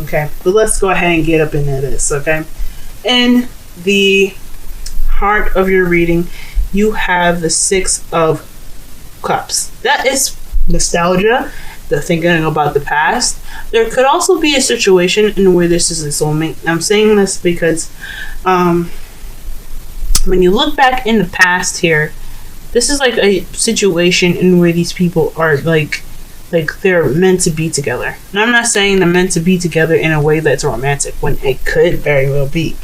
Okay, but let's go ahead and get up into this. Okay, in the heart of your reading, you have the Six of Cups. That is nostalgia, the thinking about the past. There could also be a situation in where this is a soulmate. I'm saying this because when you look back in the past here, this is like a situation in where these people are like they're meant to be together. And I'm not saying they're meant to be together in a way that's romantic, when it could very well be.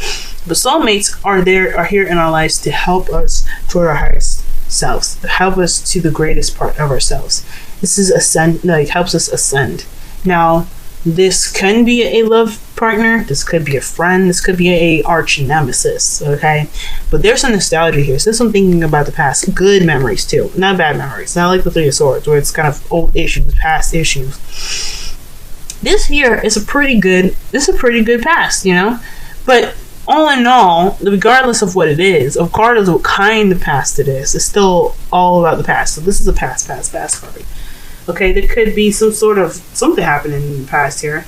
But soulmates are here in our lives to help us toward our highest selves, to help us to the greatest part of ourselves. This is helps us ascend. Now, this can be a love partner, this could be a friend, this could be a arch nemesis, okay? But there's some nostalgia here. So there's some thinking about the past. Good memories too, not bad memories. Not like the Three of Swords, where it's kind of old issues, past issues. This here is a pretty good past, you know? But all in all, regardless of what it is, regardless of what kind of past it is, it's still all about the past. So this is a past card. Okay, there could be something happening in the past here.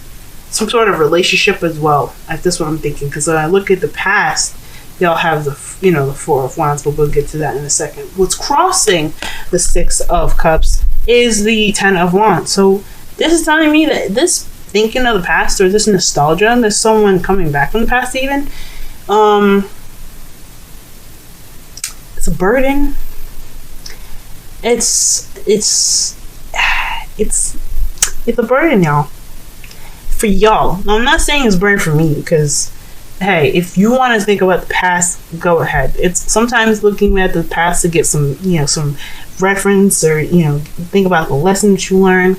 Some sort of relationship as well. That's what I'm thinking. Because when I look at the past, y'all have the Four of Wands, but we'll get to that in a second. What's crossing the Six of Cups is the Ten of Wands. So this is telling me that this thinking of the past, or this nostalgia, and there's someone coming back from the past even. It's a burden. It's a burden, y'all. For y'all. Now, I'm not saying it's a burden for me, because, hey, if you want to think about the past, go ahead. It's sometimes looking at the past to get some reference, or, think about the lessons you learn.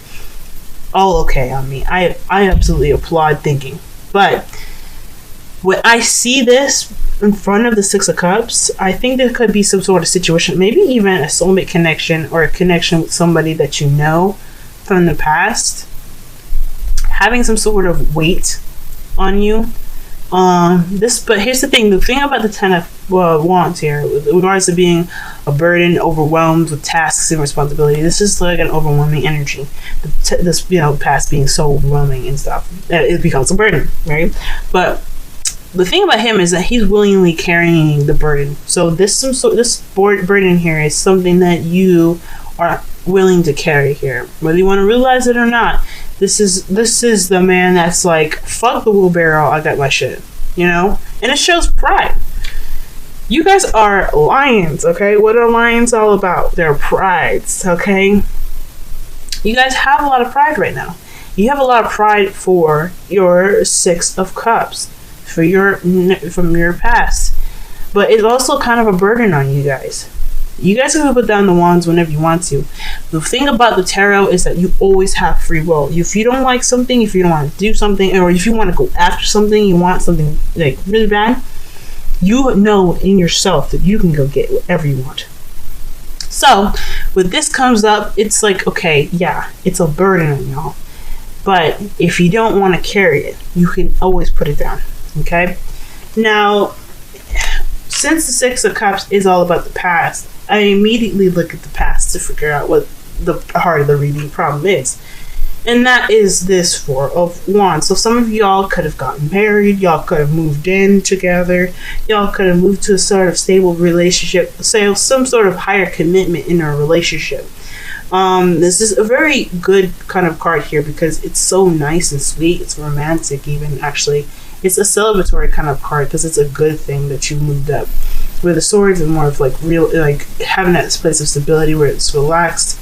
All okay on me. I absolutely applaud thinking. But when I see this in front of the Six of Cups, I think there could be some sort of situation, maybe even a soulmate connection, or a connection with somebody that you know from the past, having some sort of weight on you. But here's the thing about the Ten of Wands here, with regards to being a burden, overwhelmed with tasks and responsibility, this is like an overwhelming energy. This past being so overwhelming and stuff, it becomes a burden, right? But the thing about him is that he's willingly carrying the burden. So this burden here is something that you are willing to carry here, whether you want to realize it or not. This is the man that's like, fuck the wheelbarrow, I got my shit, and it shows pride. You guys are lions, okay? What are lions all about? They're prides, okay? You guys have a lot of pride right now. You have a lot of pride for your Six of Cups, from your past, but it's also kind of a burden on you guys. You guys can put down the wands whenever you want to. The thing about the tarot is that you always have free will. If you don't like something, if you don't want to do something, or if you want to go after something, you want something like really bad, you know in yourself that you can go get whatever you want. So when this comes up, it's like, okay, yeah, it's a burden on y'all. But if you don't want to carry it, you can always put it down. Okay? Now, since the Six of Cups is all about the past, I immediately look at the past to figure out what the heart of the reading problem is. And that is this Four of Wands. So some of y'all could have gotten married, y'all could have moved in together, y'all could have moved to a sort of stable relationship, say some sort of higher commitment in a relationship. This is a very good kind of card here because it's so nice and sweet. It's romantic even, actually. It's a celebratory kind of card because it's a good thing that you moved up. Where the Swords is more of like real, like having that place of stability where it's relaxed.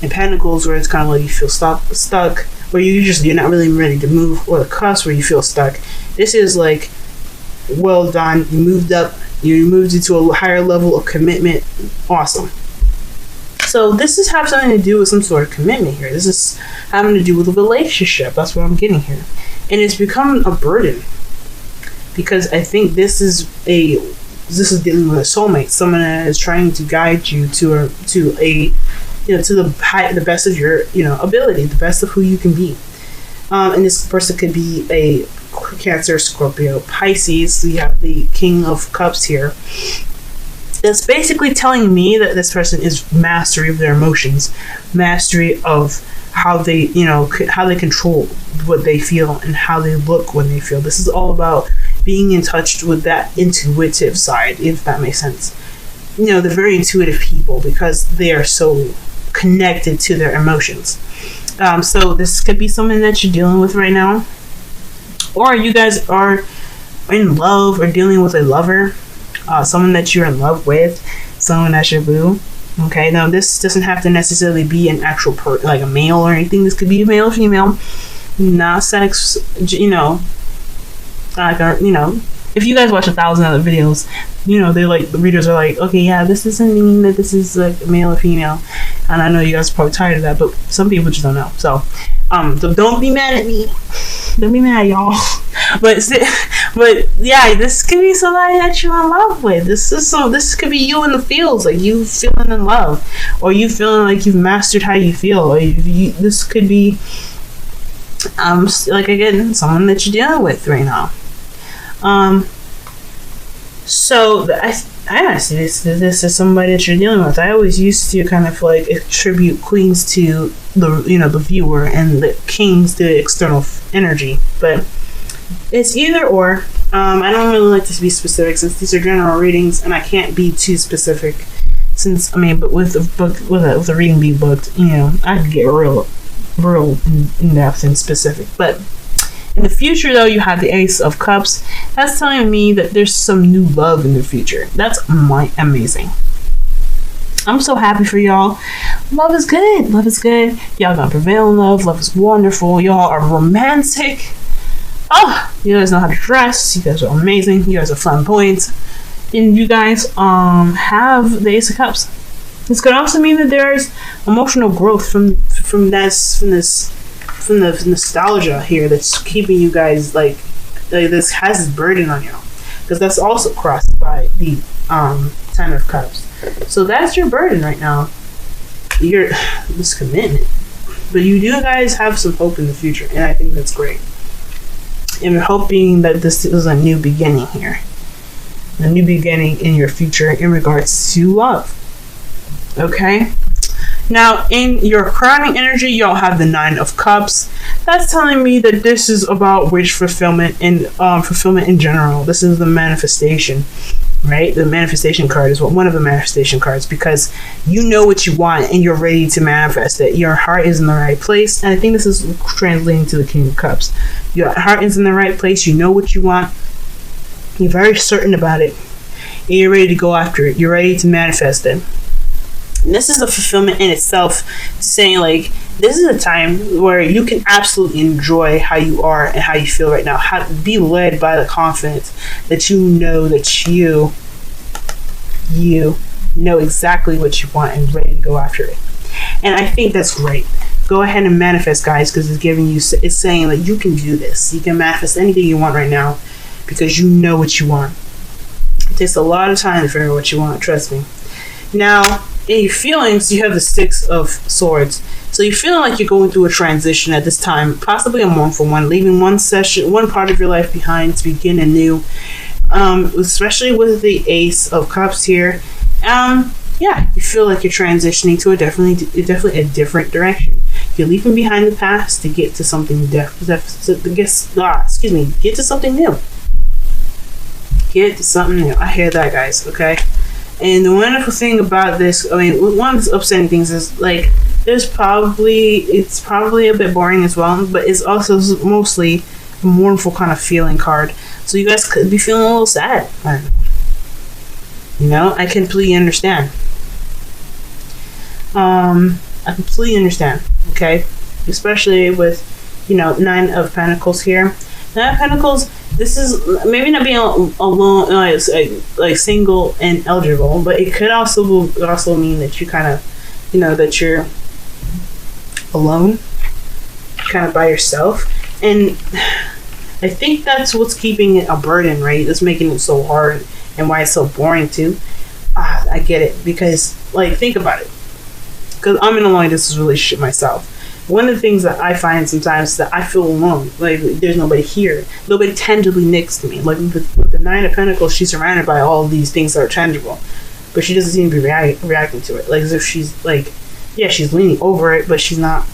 And Pentacles where it's kind of like you feel stuck, where you're not really ready to move, or the Cups where you feel stuck. This is like, well done, you moved up, you moved into a higher level of commitment. Awesome. So this is have something to do with some sort of commitment here. This is having to do with a relationship. That's what I'm getting here. And it's become a burden because I think this is dealing with a soulmate, someone that is trying to guide you to the best of your ability, the best of who you can be. And this person could be a Cancer, Scorpio, Pisces. So you have the King of Cups here. It's basically telling me that this person is mastery of their emotions, mastery of how they, how they control what they feel and how they look when they feel. This is all about being in touch with that intuitive side, if that makes sense. They're very intuitive people because they are so connected to their emotions. So this could be something that you're dealing with right now, or you guys are in love or dealing with a lover, someone that you're in love with, someone that's your boo. Okay, now this doesn't have to necessarily be an actual like a male or anything. This could be male or female, not sex. If you guys watch 1,000 other videos, they're like, the readers are like, okay, yeah, this doesn't mean that this is like male or female, and I know you guys are probably tired of that, but some people just don't know. So don't be mad at me. Don't be mad, y'all. But yeah, this could be somebody that you're in love with. This could be you in the fields, like you feeling in love, or you feeling like you've mastered how you feel, or this could be like, again, someone that you're dealing with right now. So I honestly, this is somebody that you're dealing with. I always used to kind of like attribute queens to the viewer and the kings to the external energy, but it's either or. I don't really like to be specific since these are general readings, and I can't be too specific. But with the reading being booked, I can get real in depth and specific. But in the future, though, you have the Ace of Cups. That's telling me that there's some new love in the future. That's amazing. I'm so happy for y'all. Love is good. Love is good. Y'all gonna prevail in love. Love is wonderful. Y'all are romantic. Oh, you guys know how to dress. You guys are amazing. You guys are flamboyant. And you guys have the Ace of Cups. This could also mean that there's emotional growth from the nostalgia here that's keeping you guys like this has this burden on you, because that's also crossed by the Ten of Cups. So that's your burden right now. This commitment, but you do guys have some hope in the future, and I think that's great. And we're hoping that this is a new beginning here, a new beginning in your future in regards to love. Okay. Now, in your crowning energy, y'all have the Nine of Cups. That's telling me that this is about wish fulfillment and fulfillment in general. This is the manifestation, right? The manifestation card is one of the manifestation cards, because you know what you want and you're ready to manifest it. Your heart is in the right place, and I think this is translating to the King of Cups. Your heart is in the right place. You know what you want. You're very certain about it, and you're ready to go after it. You're ready to manifest it. This is a fulfillment in itself, saying like this is a time where you can absolutely enjoy how you are and how you feel right now. Be led by the confidence that you know that you know exactly what you want and ready to go after it. And I think that's great. Go ahead and manifest, guys, because it's saying that you can do this. You can manifest anything you want right now because you know what you want. It takes a lot of time to figure out what you want, trust me. Now, in your feelings, you have the Six of Swords. So you're feeling like you're going through a transition at this time, possibly a mournful one, leaving one part of your life behind to begin anew. Especially with the Ace of Cups here. Yeah, you feel like you're transitioning to definitely a different direction. You're leaving behind the past to get to something get to something new. Get to something new. I hear that, guys. Okay. And the wonderful thing about this, one of the upsetting things is like it's probably a bit boring as well, but it's also mostly a mournful kind of feeling card. So you guys could be feeling a little sad. I completely understand. I completely understand. Okay, especially with Nine of Pentacles here. Nine of Pentacles. This is maybe not being alone, like single and eligible, but it could also mean that you kind of, that you're alone, kind of by yourself, and I think that's what's keeping it a burden, right? That's making it so hard and why it's so boring too. I get it, because think about it, because I'm in a long distance relationship myself. One of the things that I find sometimes is that I feel alone. Like, there's nobody here. Nobody tangibly next to me. Like, with the Nine of Pentacles, she's surrounded by all of these things that are tangible. but she doesn't seem to be reacting to it. Like as if she's like, yeah, she's leaning over it, but she's not.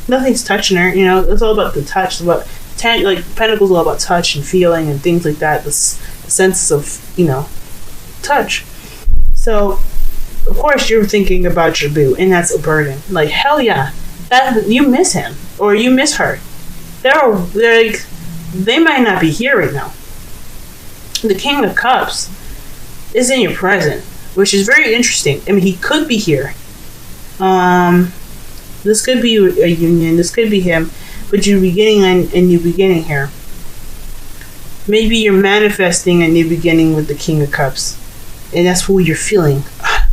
Nothing's touching her. You know, it's all about the touch. But like Pentacles all about touch and feeling and things like that. The sense of, you know, touch. So, of course, you're thinking about your boo, and that's a burden. Like, hell yeah, that you miss him or you miss her. They're like, they might not be here right now. The King of Cups is in your present, which is very interesting. I mean, he could be here. This could be a union. This could be him, but you're beginning a new beginning here. Maybe you're manifesting a new beginning with the King of Cups, and that's who you're feeling.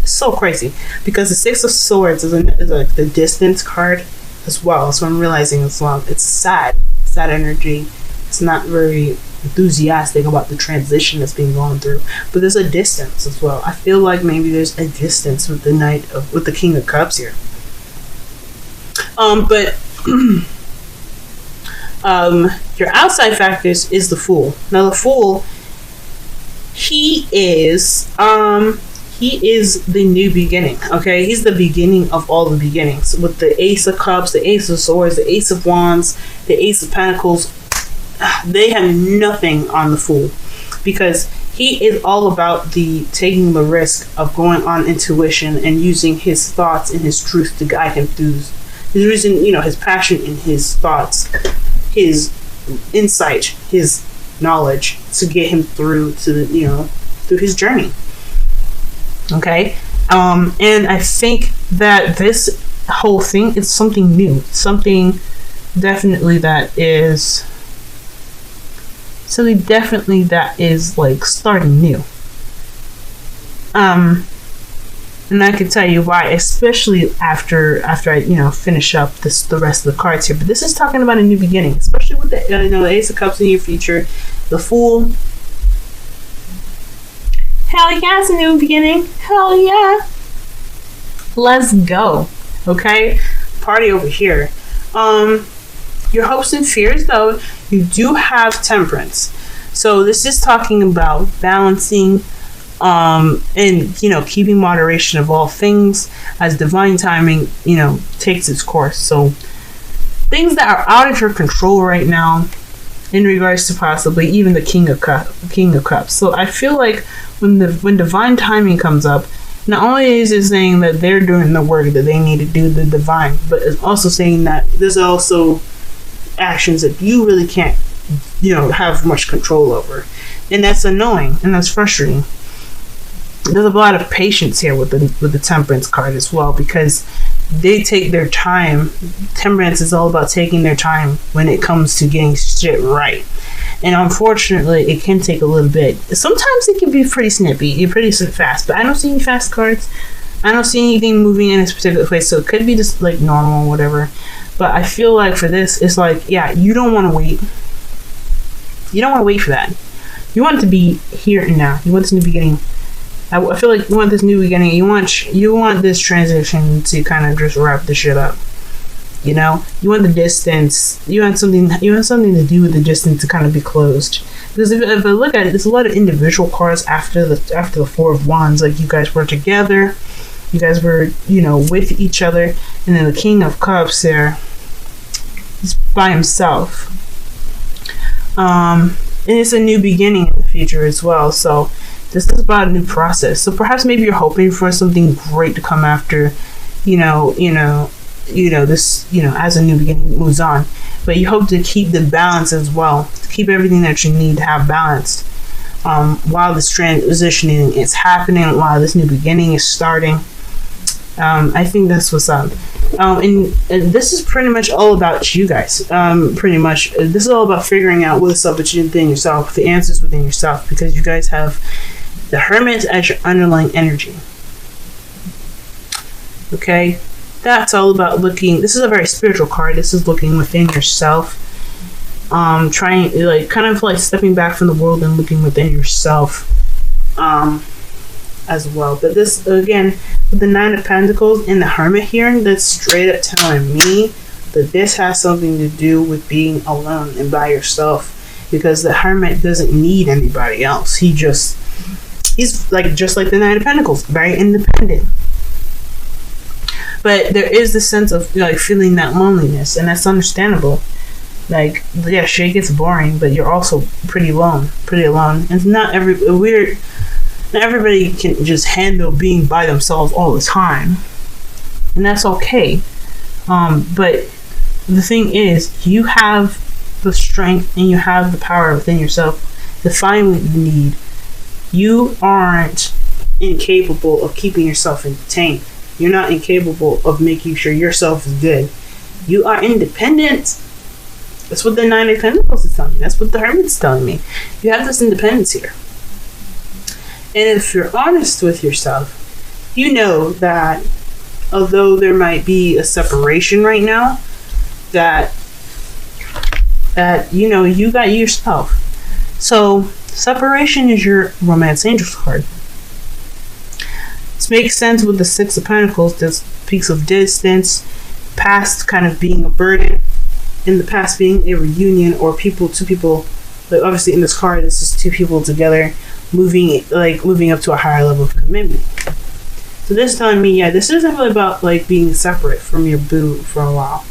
It's so crazy because the Six of Swords is like the distance card as well. So I'm realizing as well, it's sad energy. It's not very enthusiastic about the transition that's being gone through, but there's a distance as well. I feel like maybe there's a distance with with the King of Cups here. But your outside factors is the Fool. Now the Fool, he is the new beginning. Okay, he's the beginning of all the beginnings. With the Ace of Cups, the Ace of Swords, the Ace of Wands, the Ace of Pentacles, they have nothing on the Fool, because he is all about taking the risk of going on intuition and using his thoughts and his truth to guide him through his reason, you know, his passion and his thoughts, his insight, his knowledge to get him through to through his journey. Okay, and I think that this whole thing is something new, something definitely that is like starting new. And I can tell you why, especially after I finish up the rest of the cards here. But this is talking about a new beginning, especially with the Ace of Cups in your future, the Fool. Hell yeah, it's a new beginning. Hell yeah. Let's go. Okay? Party over here. Your hopes and fears, though, you do have Temperance. So this is talking about balancing and keeping moderation of all things as divine timing takes its course. So things that are out of your control right now in regards to possibly even the King of Cups. So I feel like when divine timing comes up, not only is it saying that they're doing the work that they need to do, the divine, but it's also saying that there's also actions that you really can't have much control over, and that's annoying and that's frustrating. There's a lot of patience here with the Temperance card as well, because they take their time. Temperance is all about taking their time when it comes to getting shit right. And unfortunately, it can take a little bit. Sometimes it can be pretty snippy, pretty fast, but I don't see any fast cards. I don't see anything moving in this particular place, so it could be just like normal or whatever. But I feel like for this, it's like, yeah, you don't want to wait. You don't want to wait for that. You want it to be here and now. You want this new beginning. I feel like you want this new beginning. You want this transition to kind of just wrap the shit up. You want the distance. You want something to do with the distance to kind of be closed. Because if I look at it, there's a lot of individual cards after the Four of Wands. Like you guys were together, you guys were with each other, and then the King of Cups there is by himself. And it's a new beginning in the future as well. So this is about a new process. So perhaps maybe you're hoping for something great to come after, this, as a new beginning moves on. But you hope to keep the balance as well, to keep everything that you need to have balanced while this transitioning is happening, while this new beginning is starting. I think that's what's up. And this is pretty much all about you guys. Pretty much, this is all about figuring out what's up within yourself, the answers within yourself, because you guys have the Hermit as your underlying energy. Okay, that's all about looking. This is a very spiritual card. This is looking within yourself. Trying, kind of stepping back from the world and looking within yourself. As well. But this, again, with the Nine of Pentacles and the Hermit here, that's straight up telling me that this has something to do with being alone and by yourself, because the Hermit doesn't need anybody else. He He's like just like the Knight of Pentacles, very independent. But there is this sense of like feeling that loneliness, and that's understandable. Like, yeah, shit gets boring, but you're also pretty alone. And not everybody can just handle being by themselves all the time, and that's okay. But the thing is, you have the strength and you have the power within yourself to find what you need. You aren't incapable of keeping yourself entertained. You're not incapable of making sure yourself is good. You are independent. That's what the Nine of Pentacles is telling me. That's what the Hermit's telling me. You have this independence here. And if you're honest with yourself, you know that although there might be a separation right now, that you know, you got yourself. So separation is your Romance Angels card. This makes sense with the Six of Pentacles. This speaks of distance, past kind of being a burden, in the past being a reunion, or two people. Like obviously in this card, this is two people together moving up to a higher level of commitment. So this is telling me, yeah, this isn't really about like being separate from your boo for a while.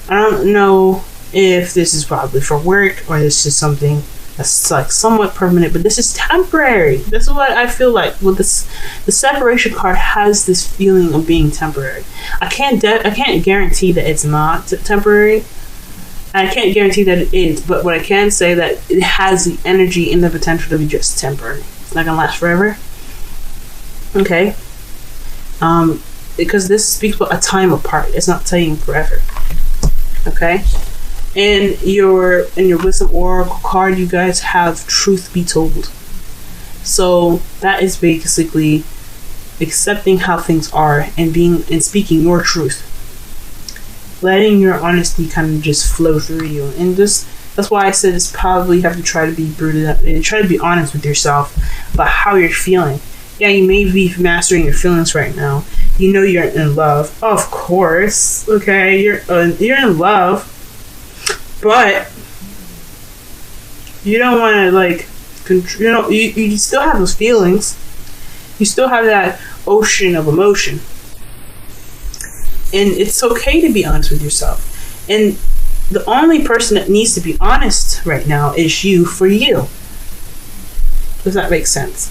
I don't know if this is probably for work or this is something that's like somewhat permanent, but this is temporary. This is what I feel like with this. The separation card has this feeling of being temporary. I can't guarantee that it's not temporary. I can't guarantee that it is, but what I can say that it has the energy and the potential to be just temporary. It's not gonna last forever. Okay. Because this speaks about a time apart. It's not saying forever. Okay. And your Wisdom Oracle card, you guys have Truth Be Told. So that is basically accepting how things are and speaking your truth. Letting your honesty kind of just flow through you. And that's why I said it's probably you have to try to be rooted up and try to be honest with yourself about how you're feeling. Yeah, you may be mastering your feelings right now. You know you're in love. Of course. Okay, you're in love. But you don't want to like, you still have those feelings. You still have that ocean of emotion. And it's okay to be honest with yourself. And the only person that needs to be honest right now is you for you. Does that make sense?